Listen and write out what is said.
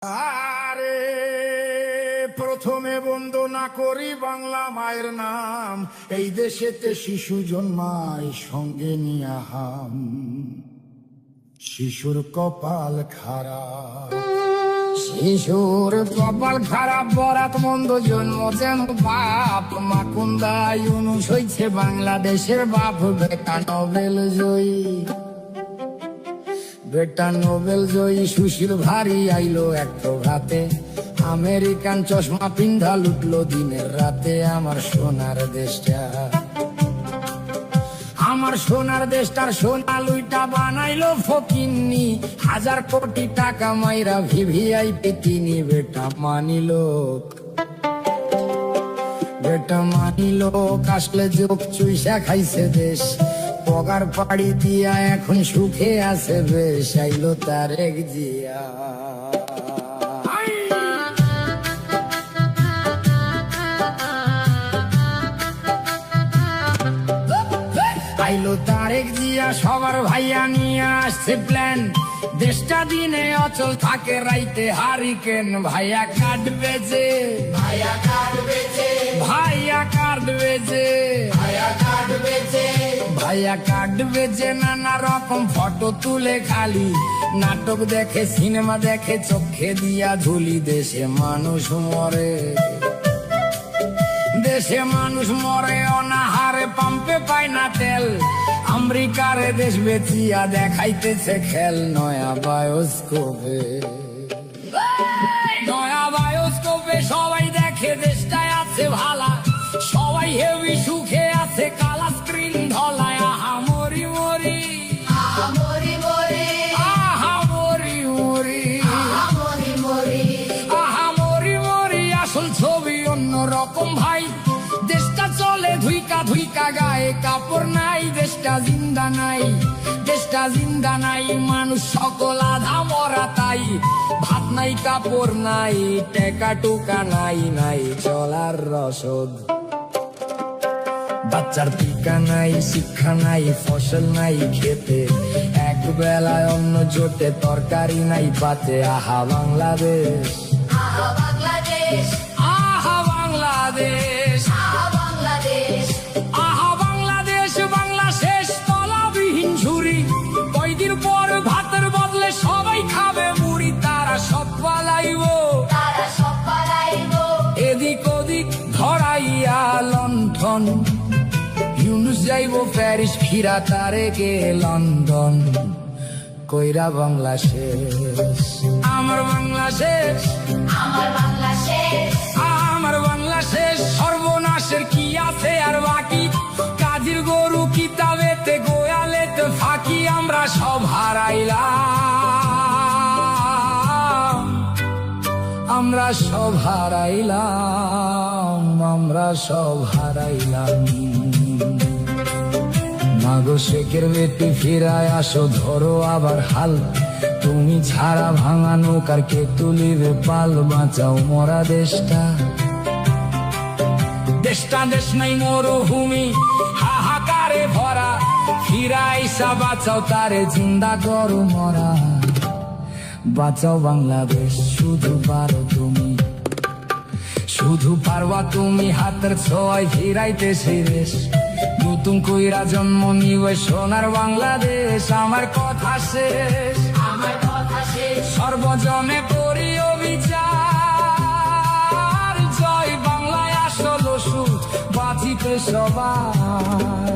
আরে প্রথমে বন্দনা করি বাংলা মায়ের নাম। এই দেশেতে শিশু জন্মায় সঙ্গে নিয়া হাম। শিশুর কপাল খারাপ, শিশুর কপাল খারাপ, বরাত মন্দ জন্ম যেন বাপ। মাকুন্দা ইউনুস হইছে বাংলাদেশের বাপ। বেটা নোবেল জয়ী, বেটা নোবেল জয়ী সুশীল ভারী আইলো এক প্রভাতে। আমেরিকান চশমা পিন্ধা লুটলো দিনের রাতে আমার সোনার দেশটা। আমার সোনার দেশটার সোনা লুইটা বানাইলো ফকিন্নি। 1000 কোটি টাকা মাইরা ভিভিআইপি তিনি। বেটা মানিলো, বেটা মানিলো, আসলে যোগ চুইসা খাইছে দেশ। পগার পাড়ি দিয়া এখন সুখে আছে বেশ। আইলো তারেক জিয়া, আইলো তারেক জিয়া, সবার ভাইয়া নিয়ে আসছে প্ল্যান। দেশটা দিনে অচল থাকে, রাইতে হারিকেন। ভাইয়া কাটবে যে, ভাইয়া কাটবে যে, ভাইয়া কাটবে যে, ভাইয়া কাটবে যে, ভাইয়া কাটবে যে। নানা রকম ফটো তুলে খালি, নাটক দেখে, সিনেমা দেখে, চোখে দিয়া ঝুলি। দেশে মানুষ মরে, দেশে মানুষ মরে অনাহারে, পাম্পে পায় না তেল। আমেরিকারে দেশ বেচিয়া দেখাইতেছে খেল। নয়া বায়োস্কোপে, নয়া বায়োস্কোপে সবাই দেখে দেশটায় আছে ভালা। সবাই হেভি সুখে আছে, কালা স্ক্রিন ধলায়। আহা মরি মরি, আহা মরি মরি, আহা মরি মরি, আহা মরি মরি, আহা মরি মরি। আসল ছবি অন্য রকম ভাই। দেশটা চলে ধুইকা ধুইকা, গায়ে কাপড় নাই। দেশটা জিন্দা নাই, দেশটা জিন্দা নাই। মানুষ সকল আধা মরা তাই। ভাত নাই, কাপড় নাই, টেকা টুকা নাই, নাই চলার রসদ। বাচ্চার টিকা নাই, শিক্ষা নাই, ফসল নাই খেতে। এক বেলায় অন্ন জোটে, তরকারি নাই পাতে। আহা বাংলাদেশ, আহা বাংলাদেশ, আহা বাংলাদেশ, আহা বাংলাদেশ, আহা বাংলাদেশ। বাংলা শেষ তলাবিহীন ঝুরি। কয়দিন পর ভাতের বদলে সবাই খাবে মুড়ি। তারা সব পালাইব, তারা সব পালাইব। এদিক ওদিক ধরাইয়া লণ্ঠন। ইউনুস যাইব প্যারিস, ফিরা তারেকে লন্ডন। কইরা বাংলা শেষ, আমার বাংলা শেষ, আমার বাংলা শেষ, আমার বাংলা শেষ। সর্বনাশের কি আছে আর বাকি? কাজীর গরু কিতাবেতে, গোয়ালেতে ফাঁকি। আমরা সব হারাইলাম, আমরা সব হারাইলাম, আমরা সব হারাইলাম। মাগো শেখের বেটি ফিরায় আসো, ধরো আবার হাল। তুমি ছাড়া ভাঙা নৌকার কে তুলিবে পাল? বাঁচাও মরা দেশটা, দেশটা দেশ নাই মরুভূমি হাহাকারে ভরা। ফিরাইসা বাঁচাও তারে, জিন্দা করো মরা। বাঁচাও বাংলাদেশ, শুধু পারো তুমি, শুধু পারবা তুমি। হাতের ছোঁয়ায় ফিরাইতে সেই দেশ। নতুন কইরা জন্ম নিবে সোনার বাংলাদেশ। আমার কথা শেষ, আমার কথা শেষ। সর্বজনে করি অবিচার। জয় বাংলায় আসল সুখ, বাঁচিতে সবাই।